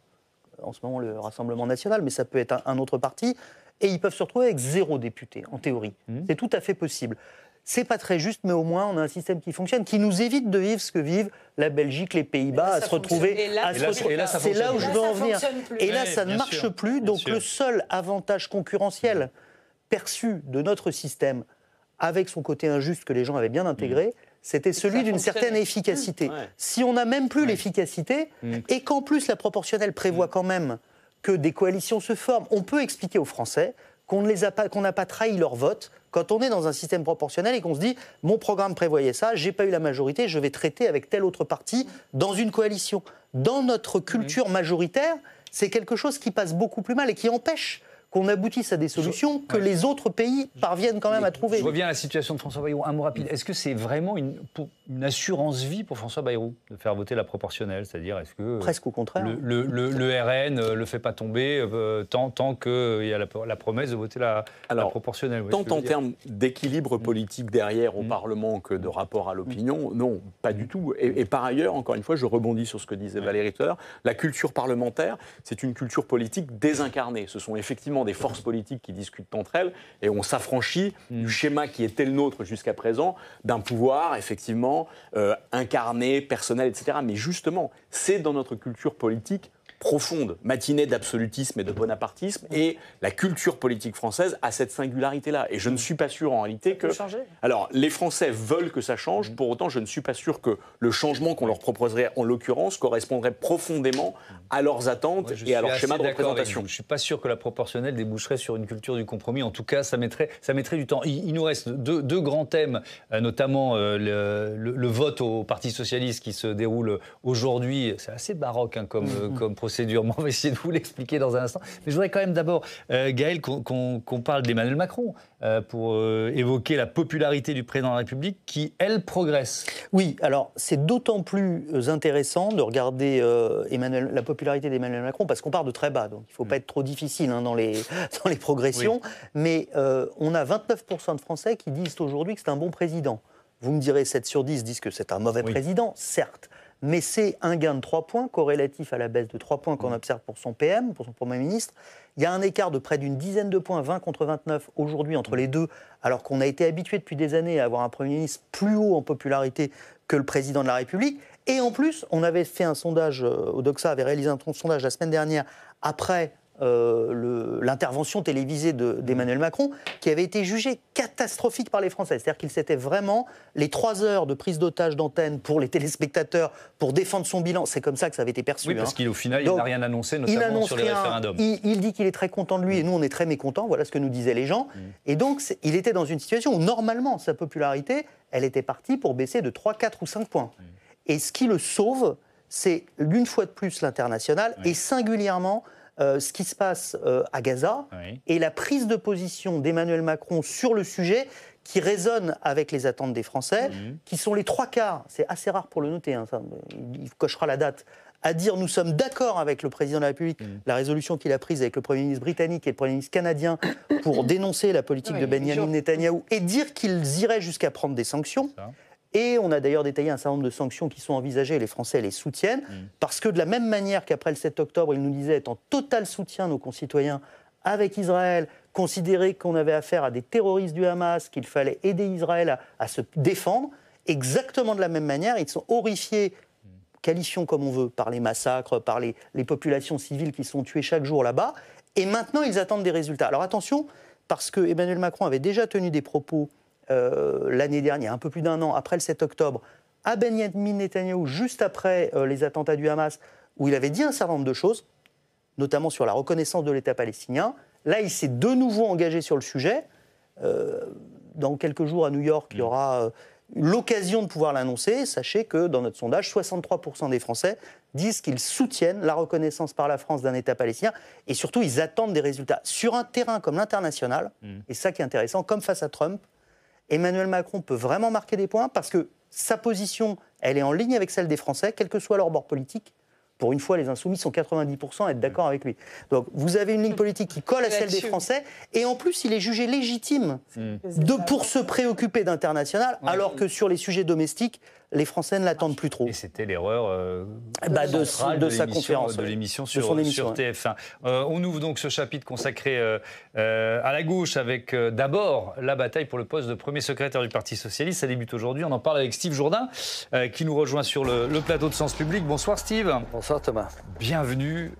En ce moment, le Rassemblement national, mais ça peut être un autre parti. Et ils peuvent se retrouver avec 0 député, en théorie. C'est tout à fait possible. C'est pas très juste, mais au moins, on a un système qui fonctionne, qui nous évite de vivre ce que vivent la Belgique, les Pays-Bas, à se retrouver... C'est là où je veux en venir. Et là, ça ne marche plus. Donc, le seul avantage concurrentiel perçu de notre système, avec son côté injuste que les gens avaient bien intégré, c'était celui d'une certaine efficacité. Si on n'a même plus l'efficacité, et qu'en plus, la proportionnelle prévoit quand même que des coalitions se forment, on peut expliquer aux Français qu'on n'a pas trahi leur vote quand on est dans un système proportionnel et qu'on se dit « mon programme prévoyait ça, j'ai pas eu la majorité, je vais traiter avec tel autre parti dans une coalition ». Dans notre culture majoritaire, c'est quelque chose qui passe beaucoup plus mal et qui empêche qu'on aboutisse à des solutions que les autres pays parviennent quand même à trouver. Je reviens à la situation de François Bayrou. Un mot rapide. Est-ce que c'est vraiment une assurance-vie pour François Bayrou de faire voter la proportionnelle ? C'est-à-dire, est-ce que... Presque au contraire. Le RN ne le fait pas tomber tant qu'il y a la promesse de voter la proportionnelle. Tant en termes d'équilibre politique derrière au Parlement que de rapport à l'opinion, non, pas du tout. Et par ailleurs, encore une fois, je rebondis sur ce que disait Valérie tout à l'heure, la culture parlementaire, c'est une culture politique désincarnée. Ce sont effectivement des forces politiques qui discutent entre elles et on s'affranchit du schéma qui était le nôtre jusqu'à présent, d'un pouvoir effectivement incarné, personnel, etc. Mais justement, c'est dans notre culture politique profonde, matinée d'absolutisme et de bonapartisme, et la culture politique française a cette singularité-là. Et je ne suis pas sûr en réalité que... Alors, les Français veulent que ça change, pour autant je ne suis pas sûr que le changement qu'on leur proposerait en l'occurrence correspondrait profondément à leurs attentes et à leur schéma de représentation. Je ne suis pas sûr que la proportionnelle déboucherait sur une culture du compromis. En tout cas, ça mettrait du temps. Il nous reste deux grands thèmes, notamment le vote au Parti socialiste qui se déroule aujourd'hui. C'est assez baroque comme procédure. procédure. On va essayer de vous l'expliquer dans un instant. Mais je voudrais quand même d'abord, Gaël, qu'on parle d'Emmanuel Macron pour évoquer la popularité du président de la République qui, elle, progresse. Oui, alors c'est d'autant plus intéressant de regarder la popularité d'Emmanuel Macron parce qu'on part de très bas, donc il ne faut pas être trop difficile dans les progressions. Oui. Mais on a 29% de Français qui disent aujourd'hui que c'est un bon président. Vous me direz 7 sur 10 disent que c'est un mauvais président, certes. Mais c'est un gain de 3 points, corrélatif à la baisse de 3 points qu'on observe pour son PM, pour son Premier ministre. Il y a un écart de près d'une dizaine de points, 20 contre 29 aujourd'hui entre les deux, alors qu'on a été habitué depuis des années à avoir un Premier ministre plus haut en popularité que le Président de la République. Et en plus, on avait fait un sondage, Odoxa avait réalisé un sondage la semaine dernière, après l'intervention télévisée d'Emmanuel Macron, qui avait été jugée catastrophique par les Français. C'est-à-dire qu'il s'était vraiment, les 3 heures de prise d'otage d'antenne pour les téléspectateurs, pour défendre son bilan, c'est comme ça que ça avait été perçu. Oui, parce qu'au final, il n'a rien annoncé, notamment sur les référendums. Il dit qu'il est très content de lui, et nous, on est très mécontents, voilà ce que nous disaient les gens. Et donc, il était dans une situation où, normalement, sa popularité, elle était partie pour baisser de 3, 4 ou 5 points. Et ce qui le sauve, c'est, une fois de plus, l'international, et singulièrement ce qui se passe à Gaza et la prise de position d'Emmanuel Macron sur le sujet qui résonne avec les attentes des Français, qui sont les 3/4, c'est assez rare pour le noter, ça, il cochera la date, à dire nous sommes d'accord avec le président de la République, la résolution qu'il a prise avec le Premier ministre britannique et le Premier ministre canadien pour dénoncer la politique de Benyamin Netanyahou et dire qu'ils iraient jusqu'à prendre des sanctions. Et on a d'ailleurs détaillé un certain nombre de sanctions qui sont envisagées, et les Français les soutiennent, parce que de la même manière qu'après le 7 octobre, ils nous disaient être en total soutien, nos concitoyens, avec Israël, considérer qu'on avait affaire à des terroristes du Hamas, qu'il fallait aider Israël à se défendre, exactement de la même manière, ils sont horrifiés, qualifions comme on veut, par les massacres, par les populations civiles qui sont tuées chaque jour là-bas, et maintenant ils attendent des résultats. Alors attention, parce que Emmanuel Macron avait déjà tenu des propos l'année dernière, un peu plus d'1 an, après le 7 octobre, à Benyamin Netanyahou, juste après les attentats du Hamas, où il avait dit un certain nombre de choses, notamment sur la reconnaissance de l'État palestinien. Là, il s'est de nouveau engagé sur le sujet. Dans quelques jours, à New York, il y aura l'occasion de pouvoir l'annoncer. Sachez que, dans notre sondage, 63% des Français disent qu'ils soutiennent la reconnaissance par la France d'un État palestinien. Et surtout, ils attendent des résultats. Sur un terrain comme l'international, et ça qui est intéressant, comme face à Trump, Emmanuel Macron peut vraiment marquer des points parce que sa position, elle est en ligne avec celle des Français, quel que soit leur bord politique. Pour une fois, les Insoumis sont 90% à être d'accord avec lui. Donc, vous avez une ligne politique qui colle à celle des Français, et en plus, il est jugé légitime pour se préoccuper d'international, alors que sur les sujets domestiques, les Français ne l'attendent plus trop. Et c'était l'erreur de sa conférence, de l'émission sur TF1. On ouvre donc ce chapitre consacré à la gauche avec d'abord la bataille pour le poste de premier secrétaire du Parti Socialiste. Ça débute aujourd'hui. On en parle avec Steve Jourdain qui nous rejoint sur le plateau de Sens Public. Bonsoir Steve. Bonsoir Thomas. Bienvenue.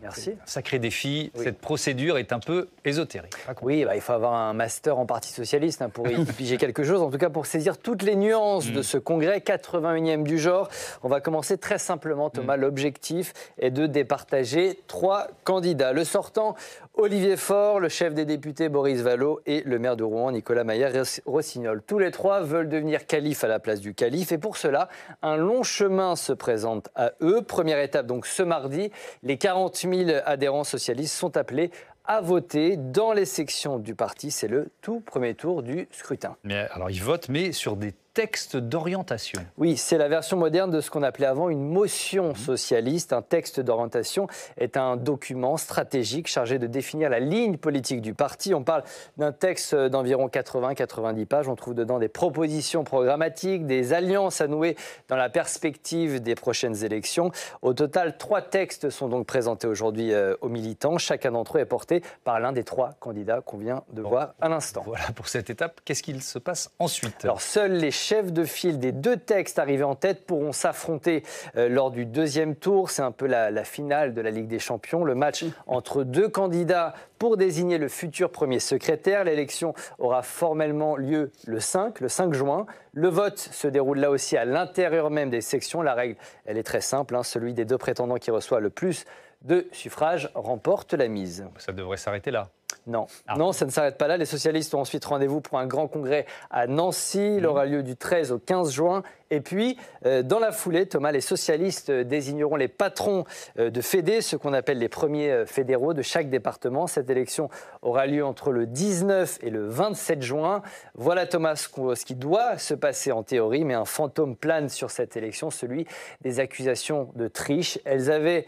Merci. Un sacré défi. Oui. Cette procédure est un peu ésotérique. Oui, il faut avoir un master en Parti Socialiste pour y piger quelque chose. En tout cas, pour saisir toutes les nuances de ce congrès 81e du genre. On va commencer très simplement, Thomas. L'objectif est de départager 3 candidats. Le sortant, Olivier Faure, le chef des députés, Boris Vallaud, et le maire de Rouen, Nicolas Maillard-Rossignol. Tous les 3 veulent devenir calife à la place du calife. Et pour cela, un long chemin se présente à eux. Première étape, donc ce mardi, les 40 000 adhérents socialistes sont appelés à voter dans les sections du parti. C'est le tout premier tour du scrutin. Mais alors ils votent, mais sur des texte d'orientation. Oui, c'est la version moderne de ce qu'on appelait avant une motion socialiste. Un texte d'orientation est un document stratégique chargé de définir la ligne politique du parti. On parle d'un texte d'environ 80-90 pages. On trouve dedans des propositions programmatiques, des alliances à nouer dans la perspective des prochaines élections. Au total, 3 textes sont donc présentés aujourd'hui aux militants. Chacun d'entre eux est porté par l'un des 3 candidats qu'on vient de voir à l'instant. Voilà pour cette étape. Qu'est-ce qu'il se passe ensuite ? Alors, seuls les chefs de file des 2 textes arrivés en tête pourront s'affronter lors du 2e tour. C'est un peu la finale de la Ligue des Champions. Le match entre 2 candidats pour désigner le futur premier secrétaire. L'élection aura formellement lieu le 5 juin. Le vote se déroule là aussi à l'intérieur même des sections. La règle, elle est très simple. Celui des 2 prétendants qui reçoit le plus de suffrages remporte la mise. Ça devrait s'arrêter là. Non. Non, ça ne s'arrête pas là. Les socialistes ont ensuite rendez-vous pour un grand congrès à Nancy. Il aura lieu du 13 au 15 juin. Et puis, dans la foulée, Thomas, les socialistes désigneront les patrons de fédés, ce qu'on appelle les premiers fédéraux de chaque département. Cette élection aura lieu entre le 19 et le 27 juin. Voilà, Thomas, ce qui doit se passer en théorie, mais un fantôme plane sur cette élection, celui des accusations de triche. Elles avaient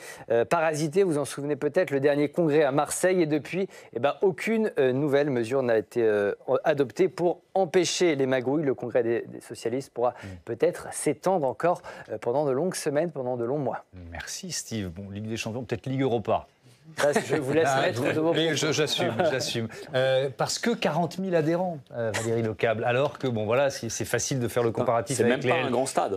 parasité, vous en souvenez peut-être, le dernier congrès à Marseille, et depuis, aucune nouvelle mesure n'a été adoptée pour empêcher les magouilles. Le congrès des socialistes pourra peut-être s'étendre encore pendant de longues semaines, pendant de longs mois. Merci Steve. Bon, Ligue des Champions, peut-être Ligue Europa. Ça, je vous laisse mettre de vos propos. J'assume. Parce que 40 000 adhérents, Valérie Lecable, alors que c'est facile de faire le comparatif avec les... C'est même pas un grand stade.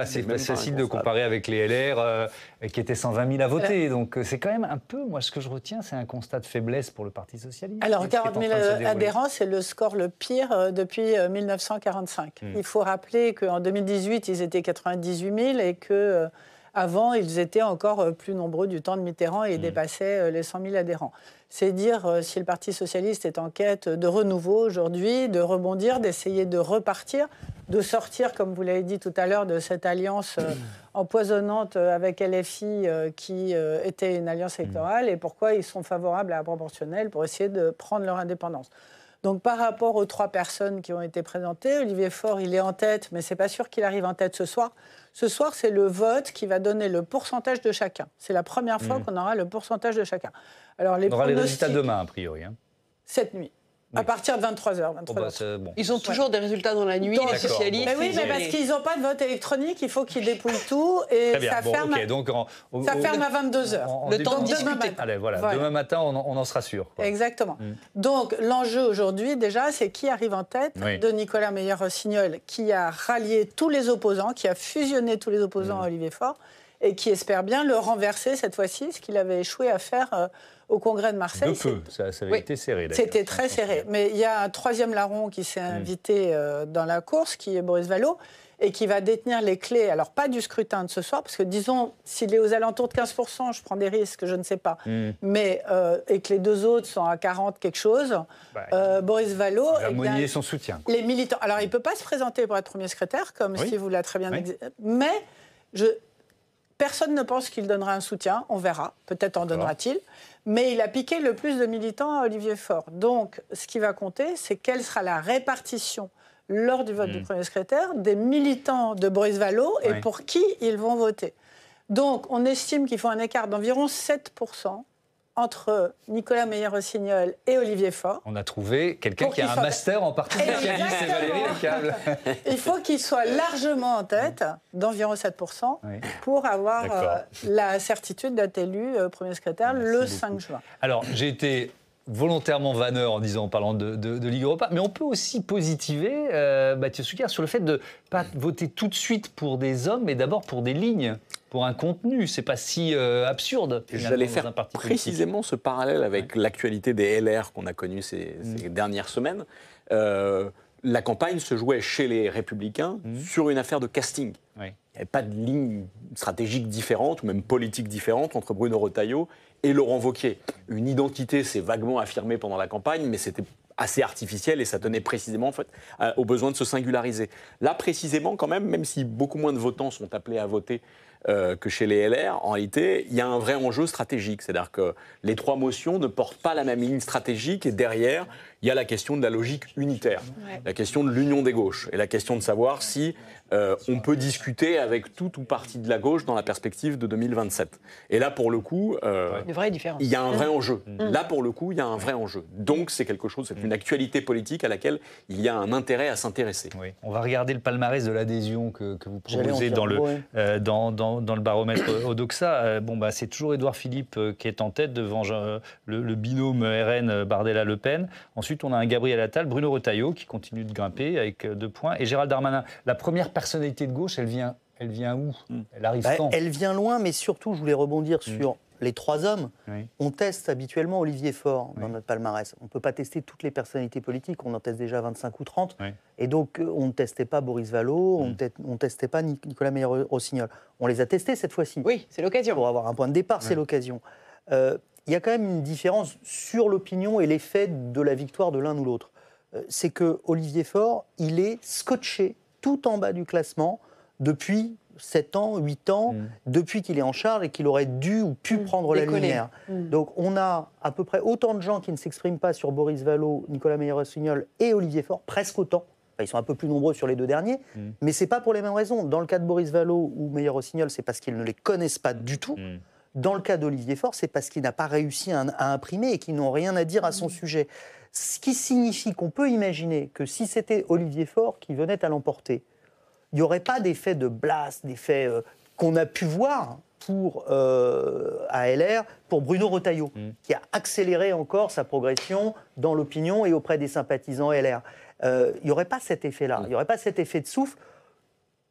C'est facile de comparer avec les LR qui étaient 120 000 à voter. Donc c'est quand même un peu, moi ce que je retiens, c'est un constat de faiblesse pour le Parti socialiste. Alors 40 000 adhérents, c'est le score le pire depuis 1945. Il faut rappeler qu'en 2018, ils étaient 98 000 et que... Avant, ils étaient encore plus nombreux du temps de Mitterrand et dépassaient les 100 000 adhérents. C'est dire si le Parti socialiste est en quête de renouveau aujourd'hui, de rebondir, d'essayer de repartir, de sortir, comme vous l'avez dit tout à l'heure, de cette alliance empoisonnante avec LFI qui était une alliance électorale, et pourquoi ils sont favorables à la proportionnelle pour essayer de prendre leur indépendance. Donc par rapport aux 3 personnes qui ont été présentées, Olivier Faure, il est en tête, mais ce n'est pas sûr qu'il arrive en tête ce soir. Ce soir, c'est le vote qui va donner le pourcentage de chacun. C'est la première fois qu'on aura le pourcentage de chacun. Alors, on aura les résultats demain, a priori. Cette nuit. À partir de 23h. Ils ont toujours des résultats dans la nuit, les socialistes. Mais oui, mais parce qu'ils n'ont pas de vote électronique, il faut qu'ils dépouillent tout. Et ça ferme à 22h. Le temps de discuter. Allez, demain matin, on en sera sûr. Exactement. Donc, l'enjeu aujourd'hui, déjà, c'est qui arrive en tête de Nicolas Meyer-Rossignol, qui a rallié tous les opposants, qui a fusionné tous les opposants à Olivier Faure, et qui espère bien le renverser cette fois-ci, ce qu'il avait échoué à faire au Congrès de Marseille. De peu, ça avait été serré. C'était très serré. Mais il y a un 3e larron qui s'est invité dans la course, qui est Boris Vallaud, et qui va détenir les clés, alors pas du scrutin de ce soir, parce que disons, s'il est aux alentours de 15%, je prends des risques, je ne sais pas, mais, et que les 2 autres sont à 40 quelque chose, Boris Vallaud... Il va monnayer son soutien. Les militants... Alors, il ne peut pas se présenter pour être premier secrétaire, comme Steve vous l'a très bien dit, mais personne ne pense qu'il donnera un soutien, on verra, peut-être en donnera-t-il, mais il a piqué le plus de militants à Olivier Faure. Donc, ce qui va compter, c'est quelle sera la répartition lors du vote du premier secrétaire des militants de Boris Vallaud et pour qui ils vont voter. Donc, on estime qu'il faut un écart d'environ 7% entre Nicolas Meyer-Rossignol et Olivier Faure. On a trouvé quelqu'un qui a un master en parti socialiste, c'est Valérie Lecable. Il faut qu'il soit largement en tête, d'environ 7%, pour avoir la certitude d'être élu premier secrétaire le 5 juin. Alors, j'ai été volontairement vanneur en parlant de Ligue Europa, mais on peut aussi positiver, Mathieu Souquier, sur le fait de ne pas voter tout de suite pour des hommes, mais d'abord pour des lignes, pour un contenu. C'est pas si absurde. J'allais faire précisément ce parallèle avec l'actualité des LR qu'on a connu ces dernières semaines. La campagne se jouait chez les Républicains sur une affaire de casting. Il n'y avait pas de ligne stratégique différente ou même politique différente entre Bruno Retailleau et Laurent Wauquiez. Une identité s'est vaguement affirmée pendant la campagne, mais c'était assez artificiel et ça tenait précisément au besoin de se singulariser. Là, précisément, quand même si beaucoup moins de votants sont appelés à voter que chez les LR, en réalité, il y a un vrai enjeu stratégique. C'est-à-dire que les 3 motions ne portent pas la même ligne stratégique et derrière, il y a la question de la logique unitaire, la question de l'union des gauches et la question de savoir si on peut discuter avec tout ou partie de la gauche dans la perspective de 2027. Et là, pour le coup, une vraie différence. Il y a un vrai enjeu. Là, pour le coup, il y a un vrai enjeu. Donc, c'est quelque chose, c'est une actualité politique à laquelle il y a un intérêt à s'intéresser. Oui. On va regarder le palmarès de l'adhésion que vous proposez dans le baromètre Odoxa. C'est toujours Édouard Philippe qui est en tête devant le binôme RN Bardella-Le Pen. Ensuite, on a un Gabriel Attal, Bruno Retailleau qui continue de grimper avec 2 points. Et Gérald Darmanin, la première personnalité de gauche, elle vient où? Elle arrive quand? Elle vient loin, mais surtout, je voulais rebondir sur les 3 hommes. On teste habituellement Olivier Faure dans notre palmarès. On ne peut pas tester toutes les personnalités politiques, on en teste déjà 25 ou 30. Et donc, on ne testait pas Boris Vallaud, on ne testait pas Nicolas Meyer-Rossignol. On les a testés cette fois-ci. Oui, c'est l'occasion. Pour avoir un point de départ, c'est l'occasion. Il y a quand même une différence sur l'opinion et l'effet de la victoire de l'un ou l'autre. C'est que Olivier Faure, il est scotché tout en bas du classement depuis 7 ans, 8 ans, depuis qu'il est en charge et qu'il aurait dû ou pu prendre la lumière. Donc on a à peu près autant de gens qui ne s'expriment pas sur Boris Vallaud, Nicolas Meyer-Rossignol et Olivier Faure, presque autant. Enfin, ils sont un peu plus nombreux sur les deux derniers, mais ce n'est pas pour les mêmes raisons. Dans le cas de Boris Vallaud ou Meyer-Rossignol, c'est parce qu'ils ne les connaissent pas du tout. Dans le cas d'Olivier Faure, c'est parce qu'il n'a pas réussi à imprimer et qu'ils n'ont rien à dire à son sujet. Ce qui signifie qu'on peut imaginer que si c'était Olivier Faure qui venait à l'emporter, il n'y aurait pas d'effet de blast, d'effet qu'on a pu voir à LR pour Bruno Retailleau, qui a accéléré encore sa progression dans l'opinion et auprès des sympathisants LR. Il n'y aurait pas cet effet-là, il n'y aurait pas cet effet de souffle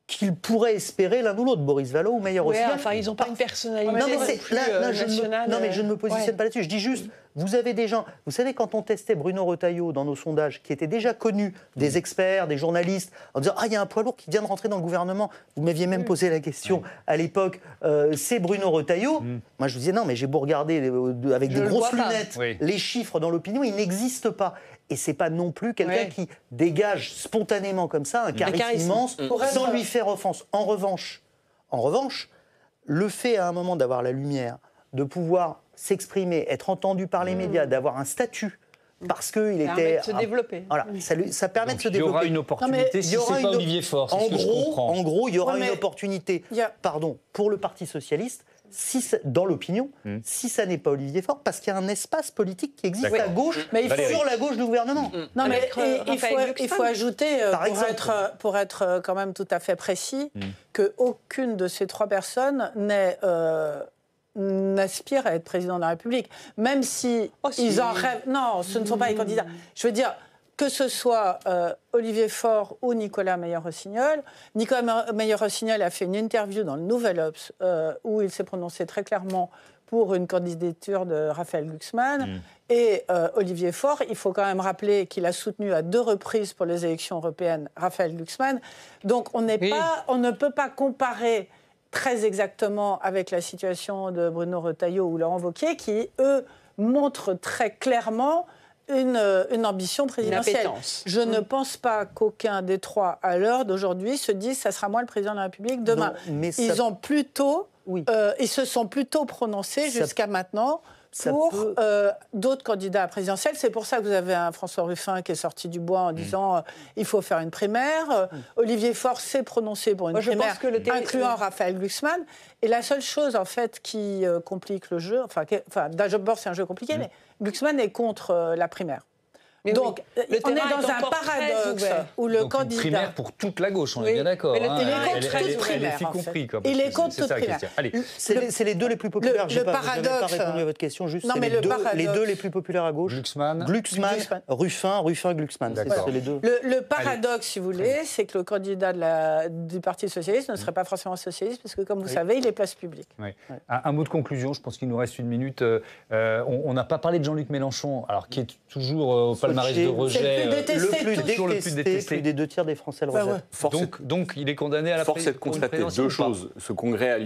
qu'ils pourraient espérer l'un ou l'autre, Boris Vallaud ou Meyer-Rossignol. Enfin, ils n'ont pas une personnalité nationale. Non, mais je ne me positionne pas là-dessus. Je dis juste, vous avez des gens... Vous savez, quand on testait Bruno Retailleau dans nos sondages, qui étaient déjà connus des experts, des journalistes, en disant « Ah, il y a un poids lourd qui vient de rentrer dans le gouvernement ». Vous m'aviez même posé la question à l'époque, c'est Bruno Retailleau. Moi, je vous disais « Non, mais j'ai beau regarder avec des grosses lunettes les chiffres dans l'opinion, ils n'existent pas ». Et c'est pas non plus quelqu'un qui dégage spontanément comme ça un charisme immense sans lui faire offense. En revanche, le fait à un moment d'avoir la lumière, de pouvoir s'exprimer, être entendu par les médias, d'avoir un statut, parce qu'il était... de se développer. Voilà, ça permet de se développer. Il y aura une opportunité si c'est pas Olivier Faure, c'est ce que je comprends. En gros, il y aura une opportunité, pour le Parti socialiste, dans l'opinion, si ça n'est pas Olivier Faure, parce qu'il y a un espace politique qui existe à gauche, sur la gauche du gouvernement. Non, mais il faut ajouter, pour être quand même tout à fait précis, qu'aucune de ces trois personnes n'aspire à être président de la République. Même si ils en rêvent... Non, ce ne sont pas les candidats. Je veux dire... Que ce soit Olivier Faure ou Nicolas Meyer-Rossignol. Nicolas Meyer-Rossignol a fait une interview dans le Nouvel Obs où il s'est prononcé très clairement pour une candidature de Raphaël Glucksmann. Et Olivier Faure, il faut quand même rappeler qu'il a soutenu à 2 reprises pour les élections européennes Raphaël Glucksmann. Donc on ne peut pas comparer très exactement avec la situation de Bruno Retailleau ou Laurent Wauquiez qui, eux, montrent très clairement une ambition présidentielle. Je ne pense pas qu'aucun des trois, à l'heure d'aujourd'hui, se dise « ça sera moi le président de la République demain ». Ils se sont plutôt prononcés jusqu'à maintenant pour d'autres candidats présidentiels. C'est pour ça que vous avez un François Ruffin qui est sorti du bois en disant il faut faire une primaire. Olivier Faure s'est prononcé pour une primaire, incluant Raphaël Glucksmann. Et la seule chose, en fait, qui complique le jeu, d'abord, c'est un jeu compliqué, mais Glucksmann est contre la primaire. Mais donc, on est dans un paradoxe où le candidat... Une primaire pour toute la gauche, on est bien d'accord. Il est contre toute primaire, Il est contre toute primaire. C'est les deux les plus populaires. Je n'ai pas répondu à votre question, juste les deux les plus populaires à gauche. Glucksmann, Ruffin, Glucksmann. C'est les deux. Le paradoxe, si vous voulez, c'est que le candidat du Parti socialiste ne serait pas forcément socialiste, parce que, comme vous savez, il est place publique. Un mot de conclusion, je pense qu'il nous reste 1 minute. On n'a pas parlé de Jean-Luc Mélenchon, alors qui est toujours au palmarès de rejet, le plus détesté. Plus des 2 tiers des Français le rejettent. Donc il est condamné à la Force est de constater 2 choses. Ce congrès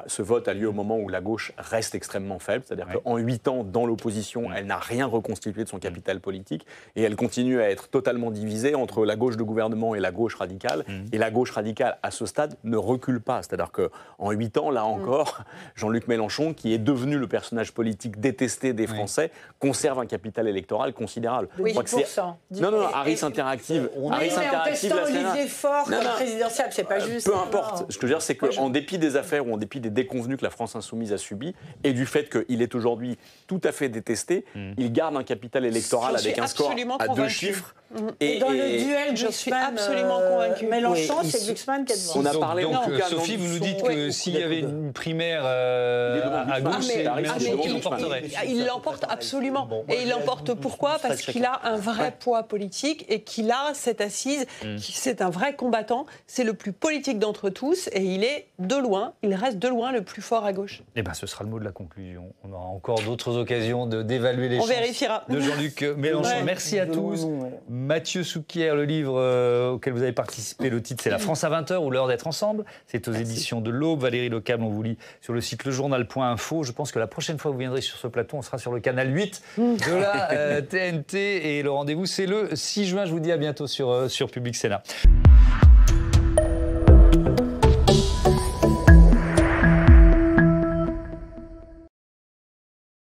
ce vote a lieu au moment où la gauche reste extrêmement faible, c'est-à-dire qu'en 8 ans, dans l'opposition, elle n'a rien reconstitué de son capital politique et elle continue à être totalement divisée entre la gauche de gouvernement et la gauche radicale. Et la gauche radicale, à ce stade, ne recule pas. C'est-à-dire qu'en 8 ans, là encore, Jean-Luc Mélenchon, qui est devenu le personnage politique détesté des Français, conserve un capital électoral considérable. Oui, 10%. Non, Harris Interactive. Harris Interactive, Olivier Faure comme présidentiel, c'est pas juste. Peu importe. Ce que je veux dire, c'est qu'en dépit des affaires ou en dépit des déconvenues que la France Insoumise a subies et du fait qu'il est aujourd'hui tout à fait détesté, il garde un capital électoral avec un score à 2 chiffres. Et dans le duel, je suis absolument convaincu. Mélenchon, c'est Glucksmann qui est devant. On a parlé donc Sophie, vous nous dites que s'il y avait une primaire à gauche, il l'emporte absolument. Et il l'emporte pourquoi ? Parce qu'il a un vrai poids politique et qu'il a cette assise, c'est un vrai combattant, c'est le plus politique d'entre tous et il reste de loin le plus fort à gauche. Eh bien, ce sera le mot de la conclusion. On aura encore d'autres occasions d'évaluer les chances de Jean-Luc Mélenchon. Merci à tous. Mathieu Souquier, le livre auquel vous avez participé, le titre c'est La France à 20h ou l'heure d'être ensemble. C'est aux éditions de l'Aube. Valérie Lecable, on vous lit sur le site lejournal.info. Je pense que la prochaine fois que vous viendrez sur ce plateau, on sera sur le canal 8 de la TNT. Et le rendez-vous, c'est le 6 juin. Je vous dis à bientôt sur Public Sénat.